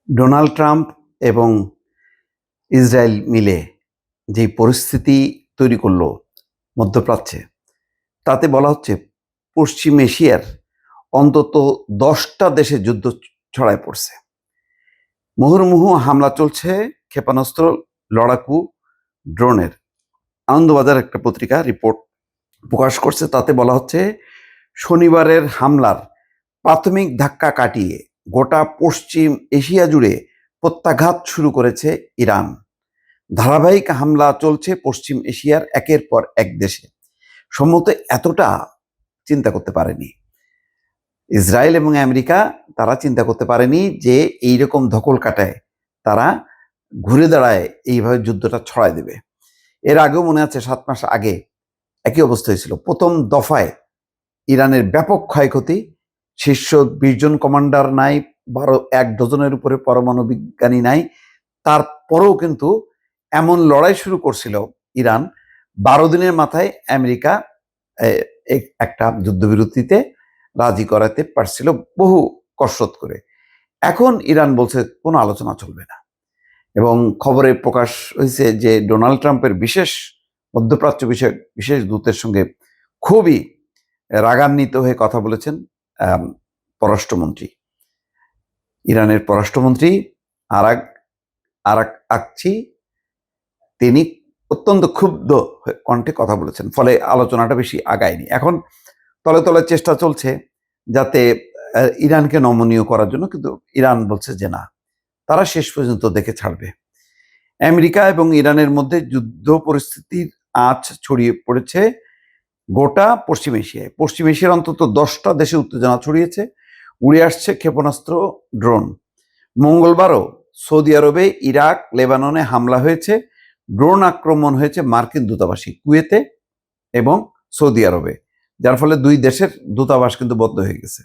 Donald Trump এবং Israel মিলে যে পরিস্থিতি তৈরি করলো মধ্যপ্রাচ্যে, তাতে বলা হচ্ছে পশ্চিম এশিয়ার অন্তত 10টা দেশে যুদ্ধ ছড়ায় পড়ছে। মুহুর্মুহু হামলা চলছে ক্ষেপণাস্ত্র, লড়াকু, ড্রোনের। আনন্দবাজার একটা পত্রিকা রিপোর্ট প্রকাশ করছে, তাতে বলা হচ্ছে শনিবারের হামলার প্রাথমিক ধাক্কা কাটিয়ে গোটা পশ্চিম এশিয়া জুড়ে প্রত্যাঘাত শুরু করেছে ইরান। ধারাবাহিক হামলা চলছে পশ্চিম এশিয়ার একের পর এক দেশে। সম্ভবত এতটা চিন্তা করতে পারেনি ইসরায়েল এবং আমেরিকা। তারা চিন্তা করতে পারেনি যে এইরকম ধকল কাটায় তারা ঘুরে দাঁড়ায় এইভাবে যুদ্ধটা ছড়ায় দেবে। এর আগেও মনে আছে 7 মাস আগে একই অবস্থা হয়েছিল। প্রথম দফায় ইরানের ব্যাপক ক্ষয়ক্ষতি, শীর্ষ 20 জন কমান্ডার নাই, 1 ডজনের উপরে পরমাণু বিজ্ঞানী নাই। তারপরেও কিন্তু এমন লড়াই শুরু করছিল ইরান, 12 দিনের মাথায় আমেরিকা একটা যুদ্ধবিরতিতে রাজি করাতে পারছিল বহু কসরত করে। এখন ইরান বলছে কোনো আলোচনা চলবে না, এবং খবরে প্রকাশ হয়েছে যে ডোনাল্ড ট্রাম্পের মধ্যপ্রাচ্য বিষয়ক বিশেষ দূতের সঙ্গে খুবই রাগান্বিত হয়ে কথা বলেছেন পররাষ্ট্রমন্ত্রী, ইরানের পররাষ্ট্রমন্ত্রী আরাক আকচি। তিনি অত্যন্ত ক্ষুব্ধ কণ্ঠে কথা বলেছেন, ফলে আলোচনাটা বেশি আগায়নি। এখন তলে তলে চেষ্টা চলছে যাতে ইরানকে নমনীয় করার জন্য, কিন্তু ইরান বলছে যে না, তারা শেষ পর্যন্ত দেখে ছাড়বে। আমেরিকা এবং ইরানের মধ্যে যুদ্ধ পরিস্থিতির আঁচ ছড়িয়ে পড়েছে গোটা পশ্চিম এশিয়ায়। পশ্চিম এশিয়ার অন্তত 10টা দেশে উত্তেজনা ছড়িয়েছে, উড়ে আসছে ক্ষেপণাস্ত্র, ড্রোন। মঙ্গলবারও সৌদি আরবে, ইরাক, লেবাননে হামলা হয়েছে। ড্রোন আক্রমণ হয়েছে মার্কিন দূতাবাসে, কুয়েতে এবং সৌদি আরবে, যার ফলে 2 দেশের দূতাবাস কিন্তু বন্ধ হয়ে গেছে।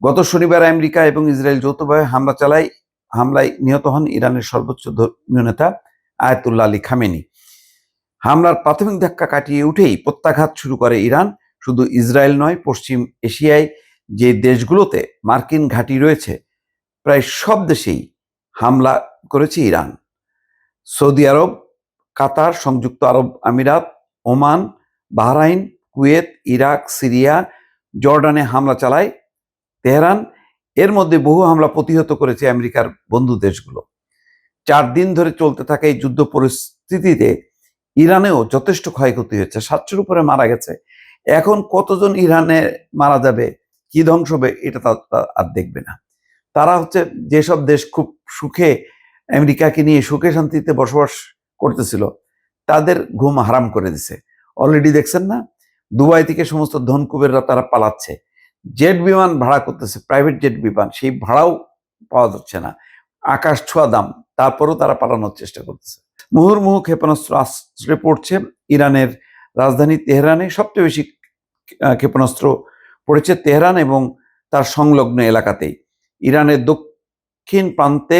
গত শনিবার আমেরিকা এবং ইসরায়েল যৌথভাবে হামলায় নিহত হন ইরানের সর্বোচ্চ ধর্মীয় নেতা আয়াতুল্লাহ আলী খামেনি। হামলার প্রাথমিক ধাক্কা কাটিয়ে উঠেই প্রত্যাঘাত শুরু করে ইরান। শুধু ইসরায়েল নয়, পশ্চিম এশিয়ায় যে দেশগুলোতে মার্কিন ঘাঁটি রয়েছে প্রায় সব দেশেই হামলা করেছে ইরান। সৌদি আরব, কাতার, সংযুক্ত আরব আমিরাত, Oman, Bahrain, Kuwait, Iraq, Syria, জর্ডানে হামলা চালায় তেহরান। এর মধ্যে বহু হামলা প্রতিহত করেছে আমেরিকার বন্ধু দেশগুলো। 4 দিন ধরে চলতে থাকা এই যুদ্ধ পরিস্থিতিতে ইরানেও যথেষ্ট ক্ষয়ক্ষতি হয়েছে, 700-র উপরে মারা গেছে। এখন কতজন ইরানে মারা যাবে, কি ধ্বংস হবে, এটা আর দেখবে না। তারা হচ্ছে যেসব দেশ খুব সুখে আমেরিকাকে নিয়ে সুখে শান্তিতে বসবাস করতেছিল, তাদের ঘুম হারাম করে দিছে। অলরেডি দেখছেন না, দুবাই থেকে সমস্ত ধনকুবেররা তারা পালাচ্ছে। জেট বিমান ভাড়া করতেছে, প্রাইভেট জেট বিমান, সেই ভাড়াও পাওয়া যাচ্ছে না, আকাশ ছোঁয়া দাম, তারপরেও তারা পালানোর চেষ্টা করতেছে। মুহুর্মুহু ক্ষেপণাস্ত্র আশ্রয় পড়ছে ইরানের রাজধানী তেহরানে। সবচেয়ে বেশি ক্ষেপণাস্ত্র পড়েছে তেহরান এবং তার সংলগ্ন এলাকাতেই। ইরানের দক্ষিণ প্রান্তে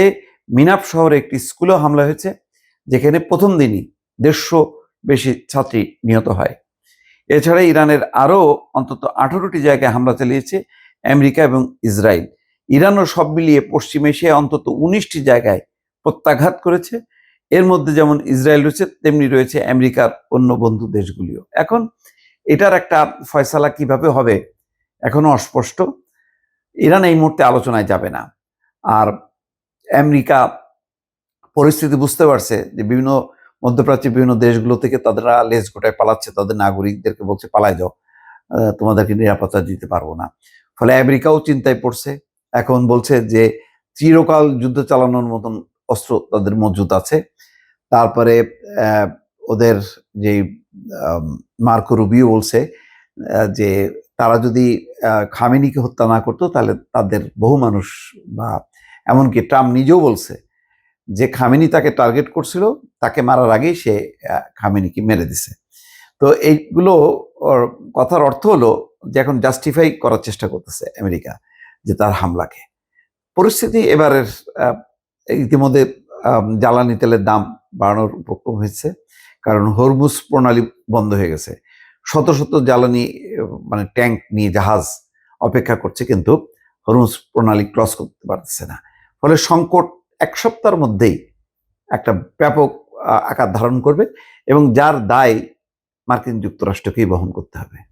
মিনাপ শহরে একটি স্কুলেও হামলা হয়েছে, যেখানে প্রথম দিনই 150 বেশি ছাত্রী নিহত হয়। এছাড়া ইরানের আরও অন্তত 18টি জায়গায় হামলা চালিয়েছে আমেরিকা এবং ইসরায়েল। ইরানও সব মিলিয়ে পশ্চিম এশিয়ায় অন্তত 19টি জায়গায় প্রত্যাঘাত করেছে। এর মধ্যে যেমন ইসরায়েল রয়েছে, তেমনি রয়েছে আমেরিকার অন্য বন্ধু দেশগুলিও। এখন এটার একটা ফয়সালা কিভাবে হবে এখনো অস্পষ্ট। ইরান এই মুহূর্তে আলোচনায় যাবে না। আর আমেরিকা পরিস্থিতি বুঝতে পারছে যে বিভিন্ন মধ্যপ্রাচ্যের বিভিন্ন দেশগুলো থেকে তারা লেজ গোটায় পালাচ্ছে, তাদের নাগরিকদেরকে বলছে পালায় যাও, তোমাদেরকে নিরাপত্তা দিতে পারবো না। ফলে আমেরিকাও চিন্তায় পড়ছে, এখন বলছে যে চিরকাল যুদ্ধ চালানোর মতন অস্ত্র তাদের মজুদ আছে। তারপরে ওদের যে মার্কো রুবিও বলছে যে তারা যদি খামেনিকে হত্যা না করতো তাহলে তাদের বহু মানুষ, বা এমনকি ট্রাম্প নিজেও বলছে যে খামেনি তাকে টার্গেট করছিল, তাকে মারার আগেই সে খামেনিকে মেরে দিছে। তো এইগুলো কথার অর্থ হলো যে এখন জাস্টিফাই করার চেষ্টা করতেছে আমেরিকা যে তার হামলাকে। পরিস্থিতি এবারের ইতিমধ্যে জ্বালানি তেলের দাম বাড়ানোর উপক্রম হয়েছে, কারণ হরমুজ প্রণালী বন্ধ হয়ে গেছে। শত শত জ্বালানি মানে ট্যাঙ্ক নিয়ে জাহাজ অপেক্ষা করছে, কিন্তু হরমুজ প্রণালী ক্রস করতে পারতেছে না। ফলে সংকট এক সপ্তাহের মধ্যেই একটা ব্যাপক আকার ধারণ করবে এবং যার দায় মার্কিন যুক্তরাষ্ট্রকেই বহন করতে হবে।